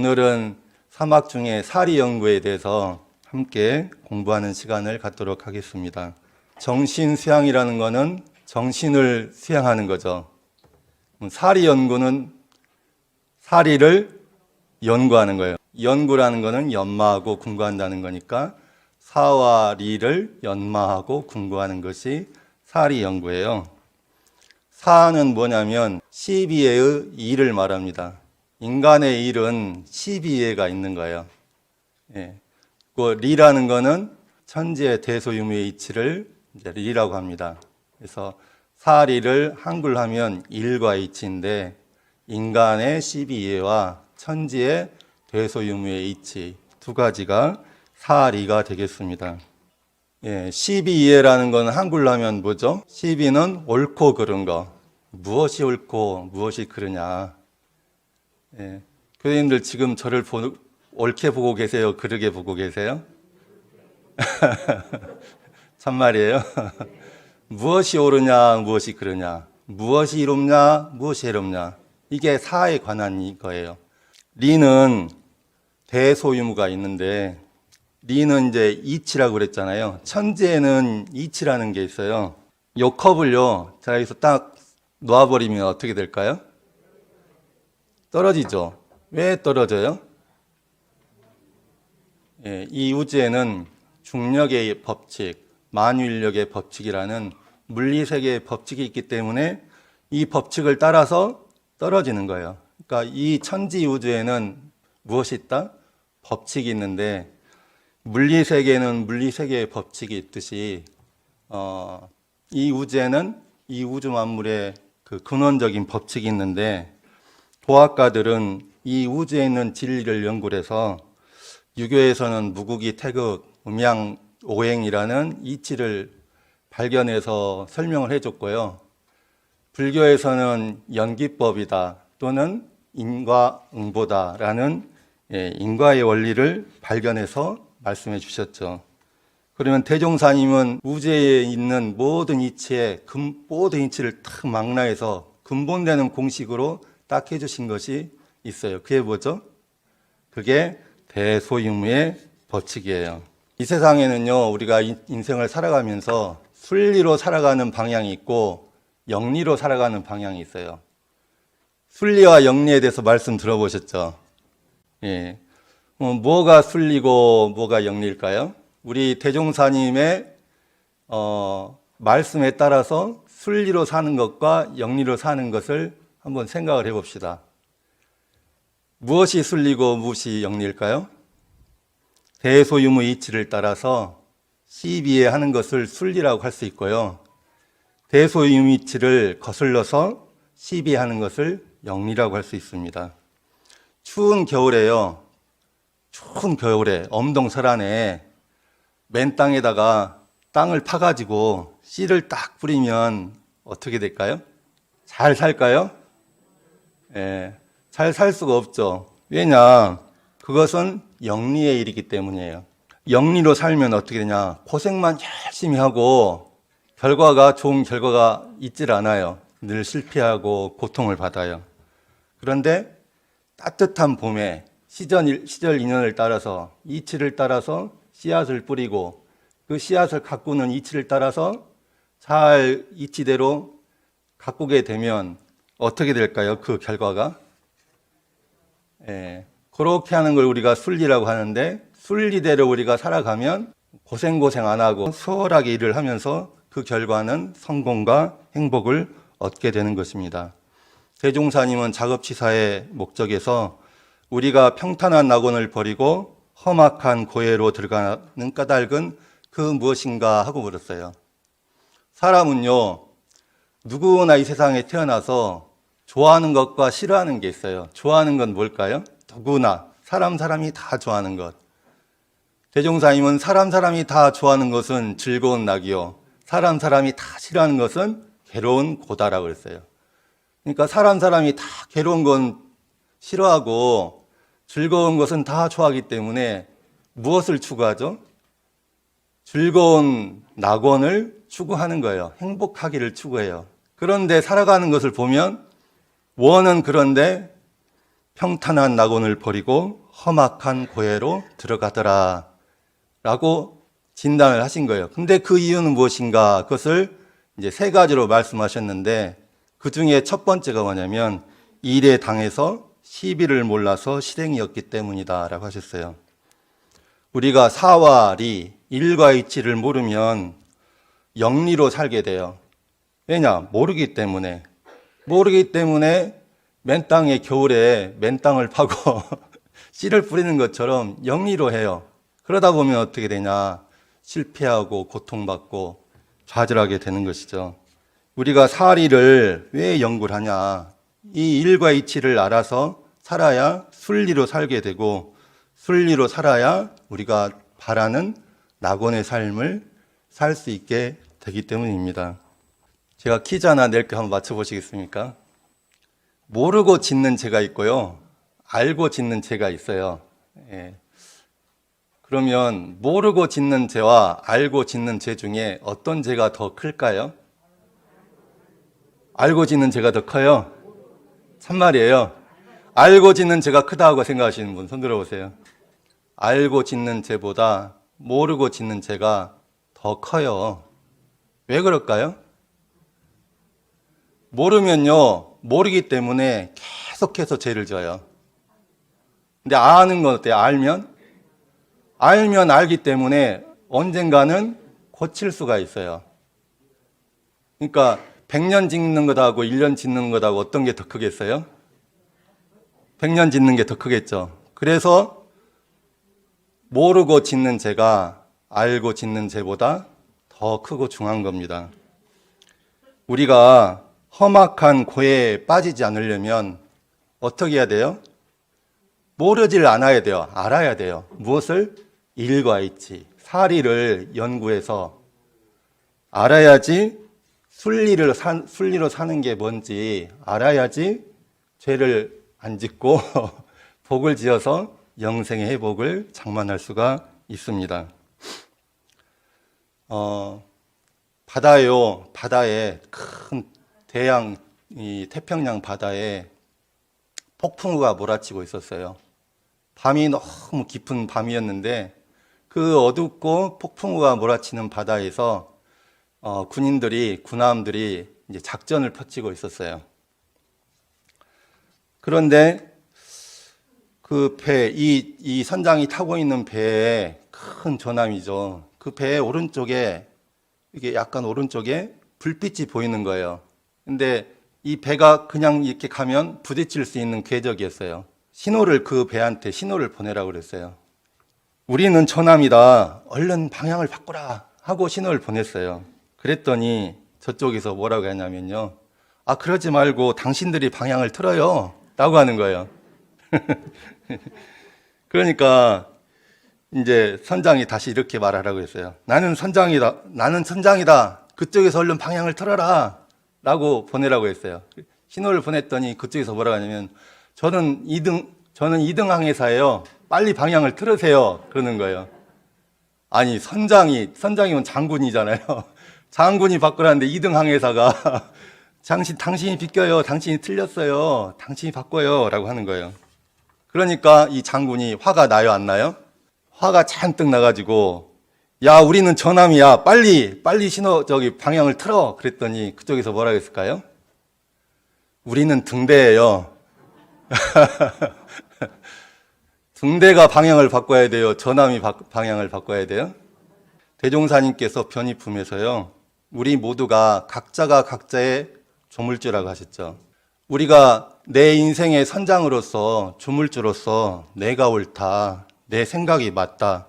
오늘은 사막 중에 사리 연구에 대해서 함께 공부하는 시간을 갖도록 하겠습니다. 정신 수양이라는 것은 정신을 수양하는 거죠. 사리 연구는 사리를 연구하는 거예요. 연구라는 것은 연마하고 궁구한다는 거니까 사와 리를 연마하고 궁구하는 것이 사리 연구예요. 사는 뭐냐면 12회의 일을 말합니다. 인간의 일은 12회가 있는 거예요. 예. 그 리라는 거는 천지의 대소유무의 이치를 이제 리라고 합니다. 그래서 사리를 한글로 하면 일과 이치인데 인간의 12회와 천지의 대소유무의 이치 두 가지가 사리가 되겠습니다. 예, 12회라는 건 한글로 하면 뭐죠? 12는 옳고 그른 거. 무엇이 옳고 무엇이 그르냐. 예, 교수님들 지금 저를 옳게 보고 계세요? 그르게 보고 계세요? 참말이에요. 무엇이 옳으냐, 무엇이 그르냐, 무엇이 이롭냐, 무엇이 해롭냐. 이게 사에 관한 거예요. 리는 대소유무가 있는데, 리는 이제 이치라고 그랬잖아요. 천지에는 이치라는 게 있어요. 요 컵을요, 제가 여기서 딱 놓아버리면 어떻게 될까요? 떨어지죠. 왜 떨어져요? 예, 이 우주에는 중력의 법칙, 만유인력의 법칙이라는 물리세계의 법칙이 있기 때문에 이 법칙을 따라서 떨어지는 거예요. 그러니까 이 천지 우주에는 무엇이 있다? 법칙이 있는데 물리세계에는 물리세계의 법칙이 있듯이 이 우주에는 이 우주 만물의 그 근원적인 법칙이 있는데 도학가들은 이 우주에 있는 진리를 연구를 해서 유교에서는 무국이 태극, 음양, 오행이라는 이치를 발견해서 설명을 해줬고요. 불교에서는 연기법이다 또는 인과응보다라는 인과의 원리를 발견해서 말씀해 주셨죠. 그러면 대종사님은 우주에 있는 모든 이치의 모든 이치를 탁 망라해서 근본되는 공식으로 딱 해주신 것이 있어요. 그게 뭐죠? 그게 대소유무의 법칙이에요. 이 세상에는요, 우리가 인생을 살아가면서 순리로 살아가는 방향이 있고 영리로 살아가는 방향이 있어요. 순리와 영리에 대해서 말씀 들어보셨죠? 예. 뭐가 순리고 뭐가 영리일까요? 우리 대종사님의 말씀에 따라서 순리로 사는 것과 영리로 사는 것을 한번 생각을 해봅시다. 무엇이 순리고 무엇이 영리일까요? 대소유무 이치를 따라서 시비에 하는 것을 순리라고 할 수 있고요. 대소유무 이치를 거슬러서 시비하는 것을 영리라고 할 수 있습니다. 추운 겨울에 엄동설안에 맨 땅에다가 땅을 파가지고 씨를 딱 뿌리면 어떻게 될까요? 잘 살까요? 예, 잘 살 수가 없죠. 왜냐? 그것은 영리의 일이기 때문이에요. 영리로 살면 어떻게 되냐? 고생만 열심히 하고 좋은 결과가 있질 않아요. 늘 실패하고 고통을 받아요. 그런데 따뜻한 봄에 시절 인연을 따라서 이치를 따라서 씨앗을 뿌리고 그 씨앗을 가꾸는 이치를 따라서 잘 이치대로 가꾸게 되면 어떻게 될까요? 그 결과가? 예, 그렇게 하는 걸 우리가 순리라고 하는데 순리대로 우리가 살아가면 고생 안 하고 수월하게 일을 하면서 그 결과는 성공과 행복을 얻게 되는 것입니다. 대종사님은 작업치사의 목적에서 우리가 평탄한 낙원을 버리고 험악한 고해로 들어가는 까닭은 그 무엇인가 하고 물었어요. 사람은요, 누구나 이 세상에 태어나서 좋아하는 것과 싫어하는 게 있어요. 좋아하는 건 뭘까요? 누구나 사람이 다 좋아하는 것. 대종사님은 사람이 다 좋아하는 것은 즐거운 낙이요, 사람이 다 싫어하는 것은 괴로운 고다라고 그랬어요. 그러니까 사람이 다 괴로운 건 싫어하고 즐거운 것은 다 좋아하기 때문에 무엇을 추구하죠? 즐거운 낙원을 추구하는 거예요. 행복하기를 추구해요. 그런데 살아가는 것을 보면 원은 그런데 평탄한 낙원을 버리고 험악한 고해로 들어가더라 라고 진단을 하신 거예요. 근데 그 이유는 무엇인가? 그것을 이제 세 가지로 말씀하셨는데 그 중에 첫 번째가 뭐냐면 일에 당해서 시비를 몰라서 실행이었기 때문이다 라고 하셨어요. 우리가 사와 리, 일과 이치를 모르면 영리로 살게 돼요. 왜냐? 모르기 때문에 맨 땅에 겨울에 맨 땅을 파고 씨를 뿌리는 것처럼 영리로 해요. 그러다 보면 어떻게 되냐? 실패하고 고통받고 좌절하게 되는 것이죠. 우리가 사리를 왜 연구를 하냐? 이 일과 이치를 알아서 살아야 순리로 살게 되고 순리로 살아야 우리가 바라는 낙원의 삶을 살 수 있게 되기 때문입니다. 제가 퀴즈 하나 낼게 한번 맞춰보시겠습니까? 모르고 짓는 죄가 있고요. 알고 짓는 죄가 있어요. 예. 그러면 모르고 짓는 죄와 알고 짓는 죄 중에 어떤 죄가 더 클까요? 알고 짓는 죄가 더 커요? 참말이에요. 알고 짓는 죄가 크다고 생각하시는 분 손 들어보세요. 알고 짓는 죄보다 모르고 짓는 죄가 더 커요. 왜 그럴까요? 모르면요, 모르기 때문에 계속해서 죄를 져요. 근데 아는 건 어때요? 알면 알기 때문에 언젠가는 고칠 수가 있어요. 그러니까 100년 짓는 것하고 1년 짓는 것하고 어떤 게 더 크겠어요? 100년 짓는 게 더 크겠죠. 그래서 모르고 짓는 죄가 알고 짓는 죄보다 더 크고 중요한 겁니다. 우리가 험악한 고해에 빠지지 않으려면 어떻게 해야 돼요? 모르질 않아야 돼요. 알아야 돼요. 무엇을? 일과 이치, 사리를 연구해서 알아야지 순리로 사는 게 뭔지 알아야지 죄를 안 짓고 복을 지어서 영생의 회복을 장만할 수가 있습니다. 바다에 큰 대양, 이 태평양 바다에 폭풍우가 몰아치고 있었어요. 밤이 너무 깊은 밤이었는데 그 어둡고 폭풍우가 몰아치는 바다에서 군함들이 이제 작전을 펼치고 있었어요. 그런데 그 배, 이 선장이 타고 있는 배에 큰 조남이죠. 그 배의 오른쪽에, 이게 약간 오른쪽에 불빛이 보이는 거예요. 근데 이 배가 그냥 이렇게 가면 부딪힐 수 있는 궤적이었어요. 그 배한테 신호를 보내라고 그랬어요. 우리는 조남이다. 얼른 방향을 바꾸라. 하고 신호를 보냈어요. 그랬더니 저쪽에서 뭐라고 했냐면요. 아, 그러지 말고 당신들이 방향을 틀어요. 라고 하는 거예요. 그러니까 이제 선장이 다시 이렇게 말하라고 했어요. 나는 선장이다. 그쪽에서 얼른 방향을 틀어라. 라고 보내라고 했어요. 신호를 보냈더니 그쪽에서 뭐라고 하냐면 저는 2등 항해사예요. 빨리 방향을 틀으세요. 그러는 거예요. 아니, 선장이면 장군이잖아요. 장군이 바꾸라는데 2등 항해사가 당신이 비껴요. 당신이 틀렸어요. 당신이 바꿔요. 라고 하는 거예요. 그러니까 이 장군이 화가 나요, 안 나요? 화가 잔뜩 나가지고 야, 우리는 전함이야. 빨리 방향을 틀어. 그랬더니 그쪽에서 뭐라고 했을까요? 우리는 등대예요. 등대가 방향을 바꿔야 돼요. 전함이 방향을 바꿔야 돼요. 대종사님께서 변이품에서요. 우리 모두가 각자가 각자의 조물주라고 하셨죠. 우리가 내 인생의 선장으로서 조물주로서 내가 옳다. 내 생각이 맞다.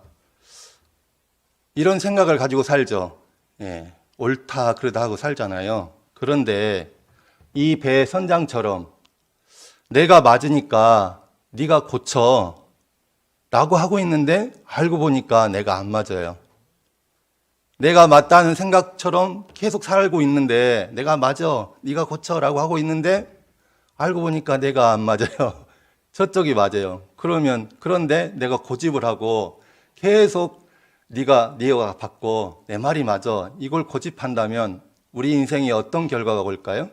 이런 생각을 가지고 살죠. 예, 옳다 그러다 하고 살잖아요. 그런데 이 배 선장처럼 내가 맞으니까 네가 고쳐 라고 하고 있는데 알고 보니까 내가 안 맞아요. 내가 맞다는 생각처럼 계속 살고 있는데 내가 맞아, 네가 고쳐 라고 하고 있는데 알고 보니까 내가 안 맞아요. 저쪽이 맞아요. 그런데 내가 고집을 하고 계속 네가 바꿔, 내 말이 맞아. 이걸 고집한다면 우리 인생에 어떤 결과가 올까요?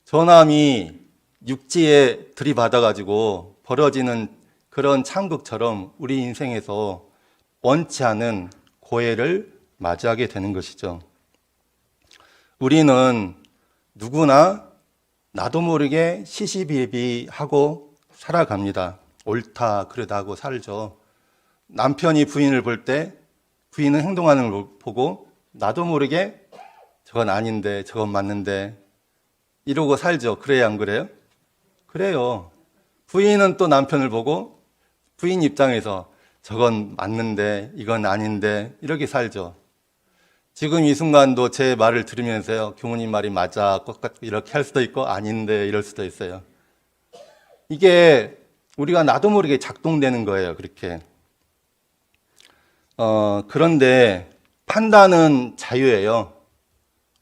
전함이 육지에 들이받아가지고 벌어지는 그런 참극처럼 우리 인생에서 원치 않은 고해를 맞이하게 되는 것이죠. 우리는 누구나 나도 모르게 시시비비하고 살아갑니다. 옳다 그르다 하고 살죠. 남편이 부인을 볼 때 부인은 행동하는 걸 보고 나도 모르게 저건 아닌데 저건 맞는데 이러고 살죠. 그래야 안 그래요? 그래요. 부인은 또 남편을 보고 부인 입장에서 저건 맞는데 이건 아닌데 이렇게 살죠. 지금 이 순간도 제 말을 들으면서요. 교무님 말이 맞아 이렇게 할 수도 있고 아닌데 이럴 수도 있어요. 이게 우리가 나도 모르게 작동되는 거예요. 그렇게. 그런데 판단은 자유예요.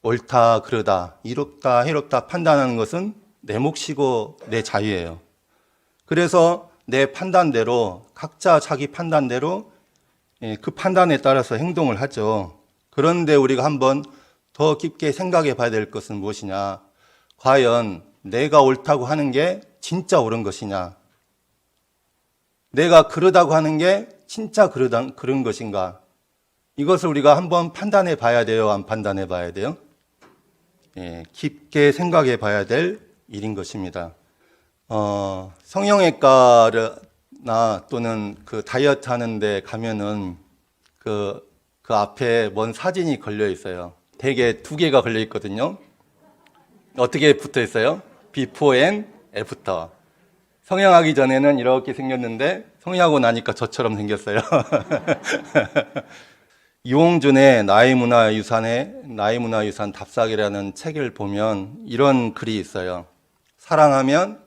옳다 그르다 이롭다 해롭다 판단하는 것은 내 몫이고 내 자유예요. 그래서 내 판단대로 각자 자기 판단대로 그 판단에 따라서 행동을 하죠. 그런데 우리가 한번 더 깊게 생각해 봐야 될 것은 무엇이냐? 과연 내가 옳다고 하는 게 진짜 옳은 것이냐? 내가 그러다고 하는 게 진짜 그런 것인가? 이것을 우리가 한번 판단해 봐야 돼요? 안 판단해 봐야 돼요? 깊게 생각해 봐야 될 일인 것입니다. 성형외과나 또는 그 다이어트 하는데 가면은 그 앞에 뭔 사진이 걸려 있어요. 대개 2개가 걸려 있거든요. 어떻게 붙어 있어요? 비포 앤 애프터. 성형하기 전에는 이렇게 생겼는데 성형하고 나니까 저처럼 생겼어요. 이홍준의 나의 문화유산 답사기라는 책을 보면 이런 글이 있어요. 사랑하면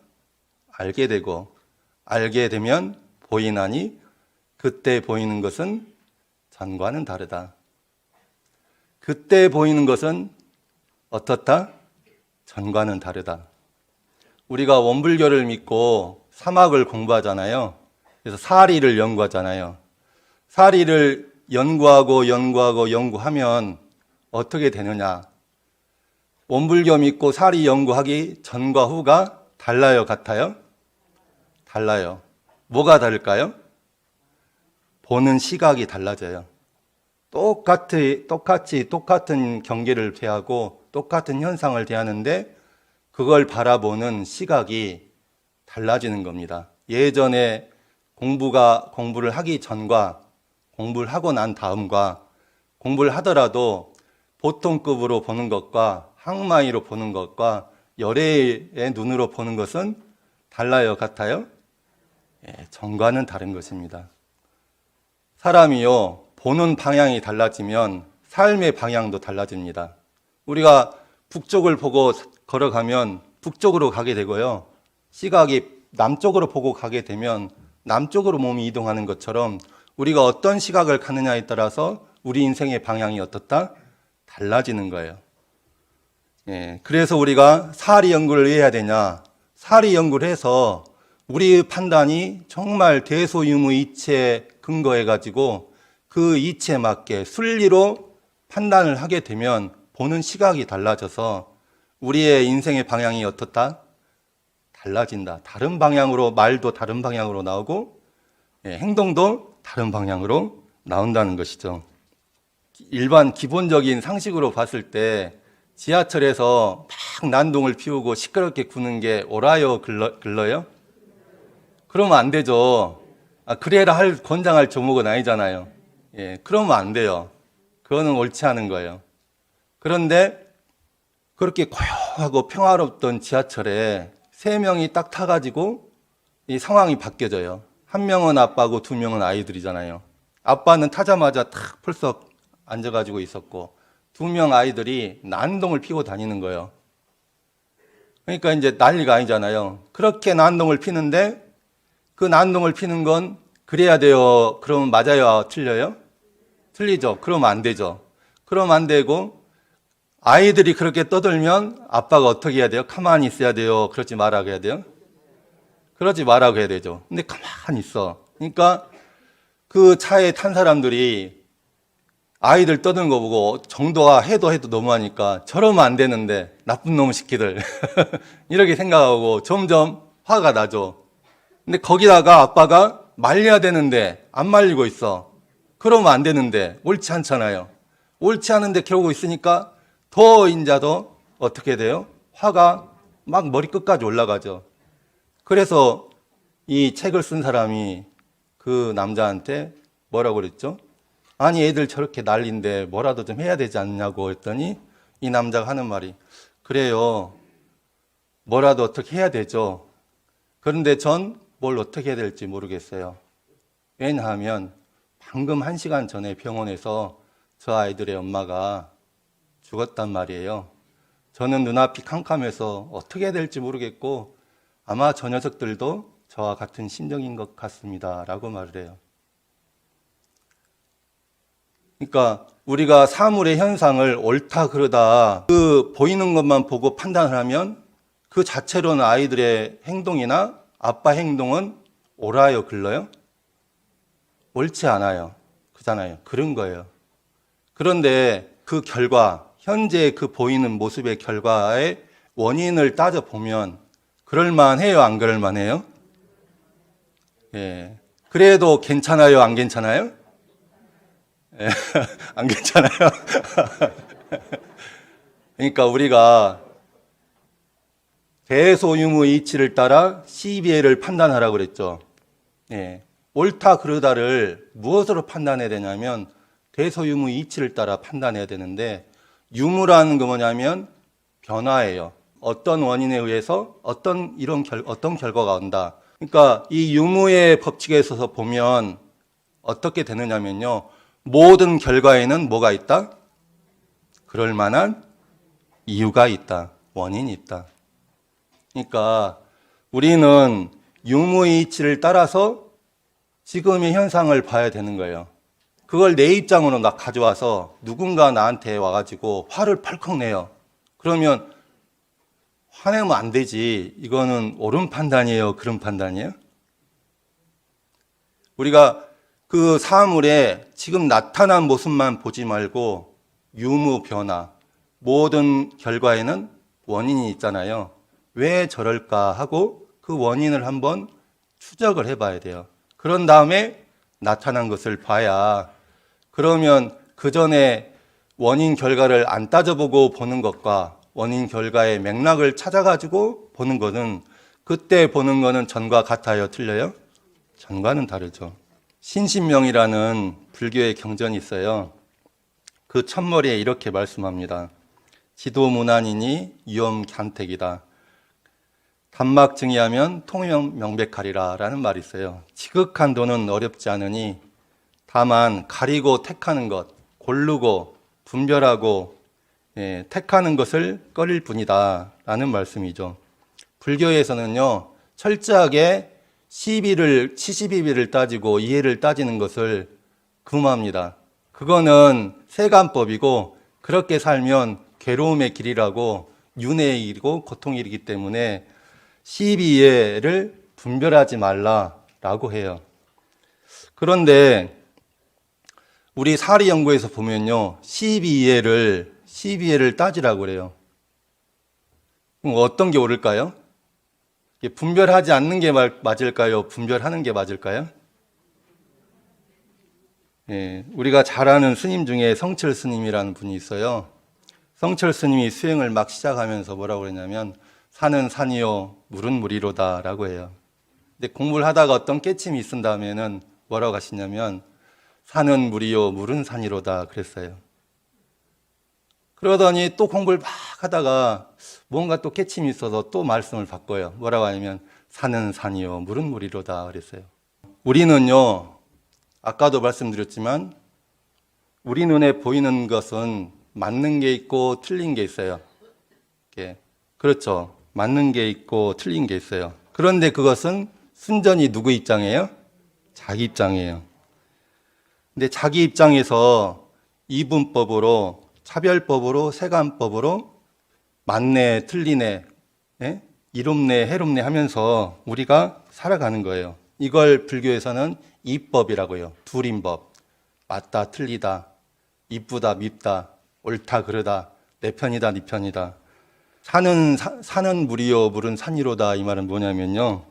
알게 되고 알게 되면 보이나니 그때 보이는 것은 전과는 다르다. 그때 보이는 것은 어떻다? 전과는 다르다. 우리가 원불교를 믿고 사막을 공부하잖아요. 그래서 사리를 연구하잖아요. 사리를 연구하면 어떻게 되느냐? 원불교 믿고 사리 연구하기 전과 후가 달라요, 같아요? 달라요. 뭐가 다를까요? 보는 시각이 달라져요. 똑같은 경계를 대하고 똑같은 현상을 대하는데 그걸 바라보는 시각이 달라지는 겁니다. 예전에 공부를 하기 전과 공부를 하고 난 다음과 공부를 하더라도 보통급으로 보는 것과 항마이로 보는 것과 열애의 눈으로 보는 것은 달라요, 같아요? 전과는 다른 것입니다. 사람이요, 보는 방향이 달라지면 삶의 방향도 달라집니다. 우리가 북쪽을 보고 걸어가면 북쪽으로 가게 되고요. 시각이 남쪽으로 보고 가게 되면 남쪽으로 몸이 이동하는 것처럼 우리가 어떤 시각을 갖느냐에 따라서 우리 인생의 방향이 어떻다? 달라지는 거예요. 그래서 우리가 사리 연구를 해야 되냐? 사리 연구를 해서 우리의 판단이 정말 대소유무이치에 근거해가지고 그 이치에 맞게 순리로 판단을 하게 되면 보는 시각이 달라져서 우리의 인생의 방향이 어떻다? 달라진다. 다른 방향으로, 말도 다른 방향으로 나오고 행동도 다른 방향으로 나온다는 것이죠. 일반 기본적인 상식으로 봤을 때 지하철에서 막 난동을 피우고 시끄럽게 구는 게 옳아요, 글러요? 그러면 안 되죠. 그래라 권장할 종목은 아니잖아요. 그러면 안 돼요. 그거는 옳지 않은 거예요. 그런데 그렇게 고요하고 평화롭던 지하철에 3명이 딱 타가지고 이 상황이 바뀌어져요. 1명은 아빠고 2명은 아이들이잖아요. 아빠는 타자마자 탁 풀썩 앉아가지고 있었고 2명 아이들이 난동을 피고 다니는 거예요. 그러니까 이제 난리가 아니잖아요. 그렇게 난동을 피는데 그 난동을 피는 건 그래야 돼요. 그러면 맞아요? 틀려요? 틀리죠. 그러면 안 되죠. 그러면 안 되고 아이들이 그렇게 떠들면 아빠가 어떻게 해야 돼요? 가만히 있어야 돼요? 그러지 말라고 해야 돼요? 그러지 말라고 해야 되죠. 근데 가만히 있어. 그러니까 그 차에 탄 사람들이 아이들 떠드는 거 보고 정도가 해도 너무하니까 저러면 안 되는데 나쁜 놈 새끼들 이렇게 생각하고 점점 화가 나죠. 근데 거기다가 아빠가 말려야 되는데 안 말리고 있어. 그러면 안 되는데 옳지 않잖아요. 옳지 않은데 그러고 있으니까 더 인자도 어떻게 돼요? 화가 막 머리끝까지 올라가죠. 그래서 이 책을 쓴 사람이 그 남자한테 뭐라고 그랬죠? 아니 애들 저렇게 난리인데 뭐라도 좀 해야 되지 않냐고 했더니 이 남자가 하는 말이 그래요. 뭐라도 어떻게 해야 되죠. 그런데 전 뭘 어떻게 해야 될지 모르겠어요. 왜냐하면 방금 1시간 전에 병원에서 저 아이들의 엄마가 죽었단 말이에요. 저는 눈앞이 캄캄해서 어떻게 해야 될지 모르겠고 아마 저 녀석들도 저와 같은 심정인 것 같습니다. 라고 말을 해요. 그러니까 우리가 사물의 현상을 옳다 그러다 그 보이는 것만 보고 판단을 하면 그 자체로는 아이들의 행동이나 아빠 행동은 옳아요, 글러요? 옳지 않아요. 그잖아요. 그런 거예요. 그런데 그 결과, 현재 그 보이는 모습의 결과의 원인을 따져보면 그럴만해요, 안 그럴만해요? 예. 그래도 괜찮아요, 안 괜찮아요? 예. 안 괜찮아요? 그러니까 우리가 대소유무의 이치를 따라 시비애를 판단하라고 그랬죠. 예. 옳다 그르다를 무엇으로 판단해야 되냐면 대소유무의 이치를 따라 판단해야 되는데 유무라는 거 뭐냐면 변화예요. 어떤 원인에 의해서 어떤 결과가 온다. 그러니까 이 유무의 법칙에 있어서 보면 어떻게 되느냐면요. 모든 결과에는 뭐가 있다? 그럴 만한 이유가 있다. 원인이 있다. 그러니까 우리는 유무의 이치를 따라서 지금의 현상을 봐야 되는 거예요. 그걸 내 입장으로 가져와서 누군가 나한테 와가지고 화를 펄컥 내요. 그러면 화내면 안 되지. 이거는 옳은 판단이에요? 그런 판단이에요? 우리가 그 사물의 지금 나타난 모습만 보지 말고 유무 변화, 모든 결과에는 원인이 있잖아요. 왜 저럴까 하고 그 원인을 한번 추적을 해봐야 돼요. 그런 다음에 나타난 것을 봐야 그러면 그 전에 원인 결과를 안 따져보고 보는 것과 원인 결과의 맥락을 찾아가지고 보는 것은 그때 보는 것은 전과 같아요? 틀려요? 전과는 다르죠. 신신명이라는 불교의 경전이 있어요. 그 첫머리에 이렇게 말씀합니다. 지도무난이니 유엄간택이다. 단막 증의하면 통명명백하리라 라는 말이 있어요. 지극한 도는 어렵지 않으니 다만 가리고 택하는 것, 고르고 분별하고 택하는 것을 꺼릴 뿐이다 라는 말씀이죠. 불교에서는요 철저하게 시비를 72비를 따지고 이해를 따지는 것을 금합니다. 그거는 세간법이고 그렇게 살면 괴로움의 길이라고 윤회의 길이고 고통의 길이기 때문에 시비이해를 분별하지 말라라고 해요. 그런데 우리 사리연구에서 보면요 시비이해를 따지라고 그래요. 그럼 어떤 게 옳을까요? 분별하지 않는 게 맞을까요? 분별하는 게 맞을까요? 예, 우리가 잘 아는 스님 중에 성철 스님이라는 분이 있어요. 성철 스님이 수행을 막 시작하면서 뭐라고 그러냐면 산은 산이요 물은 물이로다 라고 해요. 근데 공부를 하다가 어떤 깨침이 있은 다음에는 뭐라고 하시냐면 산은 물이요 물은 산이로다 그랬어요. 그러더니 또 공부를 막 하다가 뭔가 또 깨침이 있어서 또 말씀을 바꿔요. 뭐라고 하냐면 산은 산이요 물은 물이로다 그랬어요. 우리는요 아까도 말씀드렸지만 우리 눈에 보이는 것은 맞는 게 있고 틀린 게 있어요. 그렇죠. 맞는 게 있고 틀린 게 있어요. 그런데 그것은 순전히 누구 입장이에요? 자기 입장이에요. 근데 자기 입장에서 이분법으로 차별법으로 세간법으로 맞네 틀리네 이롭네 해롭네 하면서 우리가 살아가는 거예요. 이걸 불교에서는 이법이라고 해요. 둘인법. 맞다 틀리다. 이쁘다, 밉다, 옳다, 그르다, 내 편이다, 네 편이다. 산은 물이요, 물은 산이로다. 이 말은 뭐냐면요.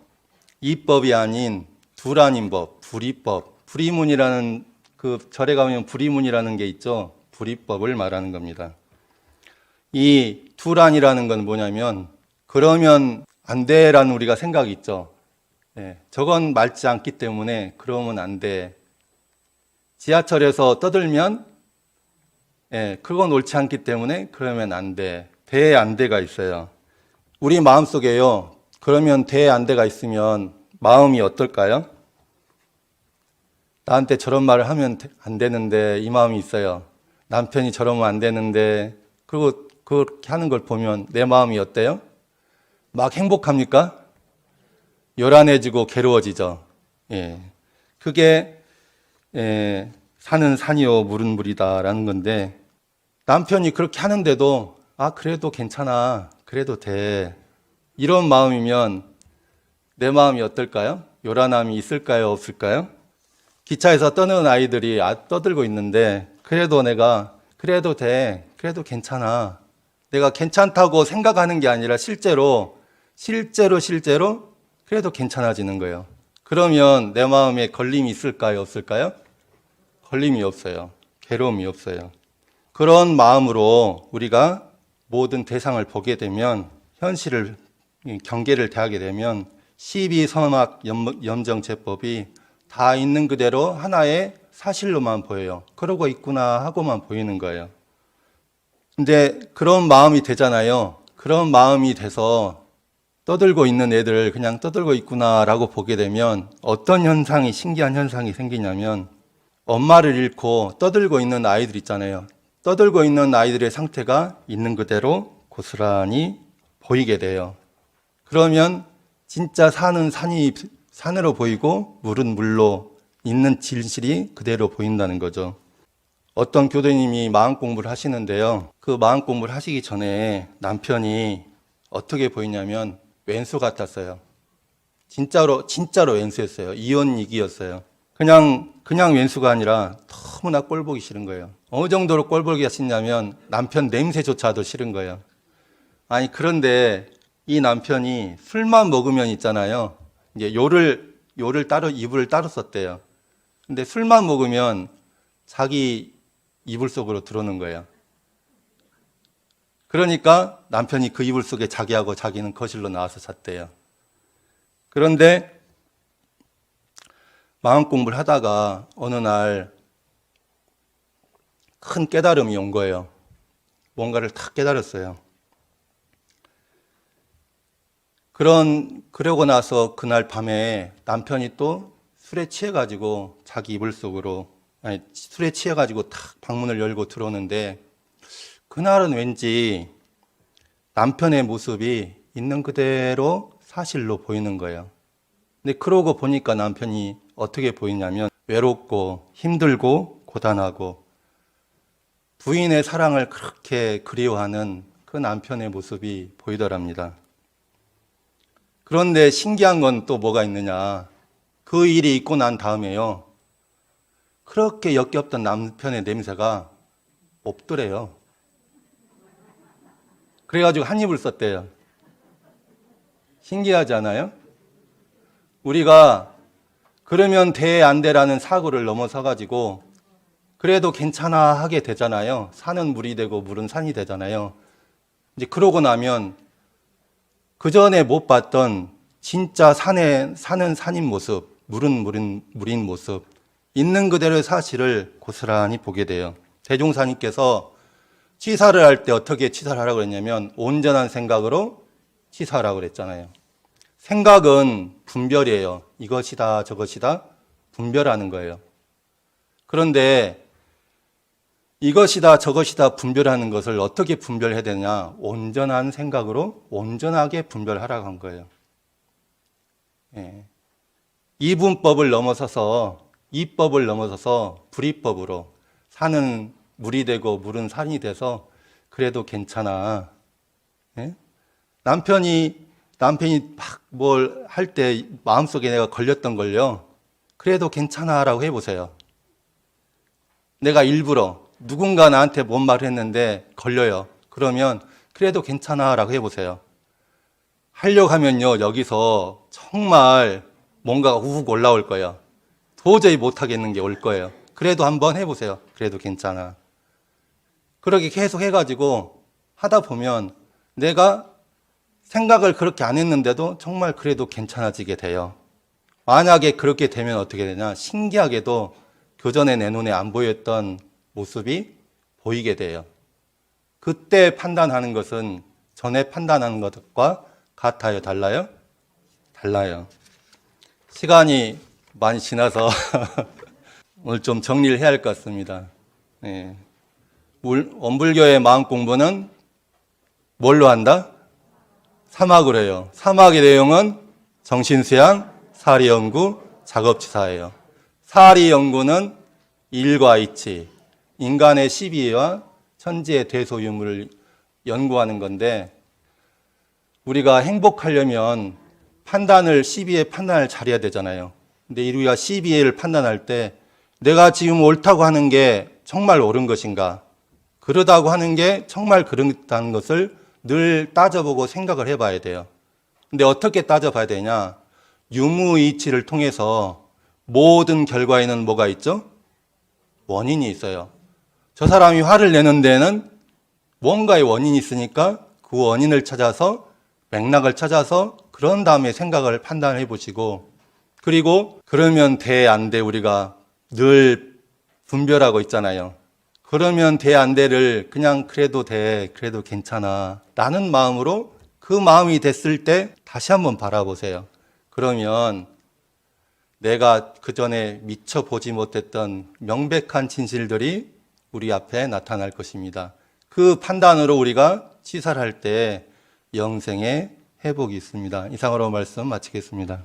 이법이 아닌 두란인 법, 불이법. 불이문이라는 그 절에 가면 불이문이라는 게 있죠. 불이법을 말하는 겁니다. 이 두란이라는 건 뭐냐면 그러면 안 돼라는 우리가 생각이 있죠. 저건 맑지 않기 때문에 그러면 안 돼. 지하철에서 떠들면 그건 옳지 않기 때문에 그러면 안 돼. 돼, 안 돼가 있어요. 우리 마음속에요. 그러면 돼, 안 돼가 있으면 마음이 어떨까요? 나한테 저런 말을 하면 안 되는데 이 마음이 있어요. 남편이 저러면 안 되는데 그리고 그렇게 하는 걸 보면 내 마음이 어때요? 막 행복합니까? 요란해지고 괴로워지죠. 그게 산은 산이요 물은 물이다라는 건데 남편이 그렇게 하는데도 그래도 괜찮아, 그래도 돼, 이런 마음이면 내 마음이 어떨까요? 요란함이 있을까요, 없을까요? 기차에서 떠드는 아이들이 떠들고 있는데 그래도 내가 그래도 돼, 그래도 괜찮아, 내가 괜찮다고 생각하는 게 아니라 실제로 그래도 괜찮아지는 거예요. 그러면 내 마음에 걸림이 있을까요, 없을까요? 걸림이 없어요. 괴로움이 없어요. 그런 마음으로 우리가 모든 대상을 보게 되면 현실을 경계를 대하게 되면 12선악 염정제법이 다 있는 그대로 하나의 사실로만 보여요. 그러고 있구나 하고만 보이는 거예요. 근데 그런 마음이 되잖아요. 그런 마음이 돼서 떠들고 있는 애들 그냥 떠들고 있구나라고 보게 되면 어떤 현상이, 신기한 현상이 생기냐면 엄마를 잃고 떠들고 있는 아이들 있잖아요. 떠들고 있는 아이들의 상태가 있는 그대로 고스란히 보이게 돼요. 그러면 진짜 산은 산으로 보이고 물은 물로 있는 진실이 그대로 보인다는 거죠. 어떤 교수님이 마음 공부를 하시는데요. 그 마음 공부를 하시기 전에 남편이 어떻게 보이냐면 왼수 같았어요. 진짜로 왼수였어요. 이혼이기였어요. 그냥 왼수가 아니라 너무나 꼴 보기 싫은 거예요. 어느 정도로 꼴 보기가 싫냐면 남편 냄새조차도 싫은 거예요. 그런데 이 남편이 술만 먹으면 있잖아요. 이제 요를 따로 이불을 따로 썼대요. 근데 술만 먹으면 자기 이불 속으로 들어오는 거예요. 그러니까 남편이 그 이불 속에 자기하고 자기는 거실로 나와서 잤대요. 그런데 마음 공부를 하다가 어느 날 큰 깨달음이 온 거예요. 뭔가를 탁 깨달았어요. 그러고 나서 그날 밤에 남편이 또 술에 취해가지고 자기 이불 속으로, 술에 취해가지고 탁 방문을 열고 들어오는데 그날은 왠지 남편의 모습이 있는 그대로 사실로 보이는 거예요. 근데 그러고 보니까 남편이 어떻게 보이냐면 외롭고 힘들고 고단하고 부인의 사랑을 그렇게 그리워하는 그 남편의 모습이 보이더랍니다. 그런데 신기한 건 또 뭐가 있느냐. 그 일이 있고 난 다음에요. 그렇게 역겹던 남편의 냄새가 없더래요. 그래가지고 한 입을 썼대요. 신기하지 않아요? 우리가 그러면 돼, 안 돼라는 사고를 넘어서가지고 그래도 괜찮아 하게 되잖아요. 산은 물이 되고 물은 산이 되잖아요. 이제 그러고 나면 그 전에 못 봤던 진짜 사는 산인 모습, 물인 모습, 있는 그대로의 사실을 고스란히 보게 돼요. 대종사님께서 치사를 할 때 어떻게 치사를 하라고 그랬냐면 온전한 생각으로 치사하라고 그랬잖아요. 생각은 분별이에요. 이것이다 저것이다 분별하는 거예요. 그런데 이것이다 저것이다 분별하는 것을 어떻게 분별해야 되냐. 온전한 생각으로 온전하게 분별하라고 한 거예요. 이분법을 넘어서서 이법을 넘어서서 불이법으로 산은 물이 되고 물은 산이 돼서 그래도 괜찮아. 남편이 막 뭘 할 때 마음속에 내가 걸렸던 걸요. 그래도 괜찮아라고 해보세요. 내가 일부러 누군가 나한테 뭔 말을 했는데 걸려요. 그러면 그래도 괜찮아 라고 해보세요. 하려고 하면요, 여기서 정말 뭔가가 우욱 올라올 거예요. 도저히 못하겠는 게 올 거예요. 그래도 한번 해보세요. 그래도 괜찮아. 그렇게 계속 해가지고 하다 보면 내가 생각을 그렇게 안 했는데도 정말 그래도 괜찮아지게 돼요. 만약에 그렇게 되면 어떻게 되냐? 신기하게도 교전에 내 눈에 안 보였던 모습이 보이게 돼요. 그때 판단하는 것은 전에 판단하는 것과 같아요? 달라요? 달라요. 시간이 많이 지나서 오늘 좀 정리를 해야 할 것 같습니다. 네. 원불교의 마음 공부는 뭘로 한다? 사막으로 해요. 사막의 내용은 정신수양, 사리연구, 작업치사예요. 사리연구는 일과 이치, 인간의 시비와 천지의 대소유물을 연구하는 건데, 우리가 행복하려면 시비의 판단을 잘해야 되잖아요. 근데 우리가 시비를 판단할 때 내가 지금 옳다고 하는 게 정말 옳은 것인가, 그러다고 하는 게 정말 그렇다는 것을 늘 따져보고 생각을 해봐야 돼요. 근데 어떻게 따져봐야 되냐? 유무이치를 통해서 모든 결과에는 뭐가 있죠? 원인이 있어요. 저 사람이 화를 내는 데는 뭔가의 원인이 있으니까 그 원인을 찾아서 맥락을 찾아서 그런 다음에 생각을 판단해 보시고, 그리고 그러면 돼, 안 돼 우리가 늘 분별하고 있잖아요. 그러면 돼, 안 돼를 그냥 그래도 돼, 그래도 괜찮아 라는 마음으로 그 마음이 됐을 때 다시 한번 바라보세요. 그러면 내가 그전에 미처 보지 못했던 명백한 진실들이 우리 앞에 나타날 것입니다. 그 판단으로 우리가 치사할 때 영생의 회복이 있습니다. 이상으로 말씀 마치겠습니다.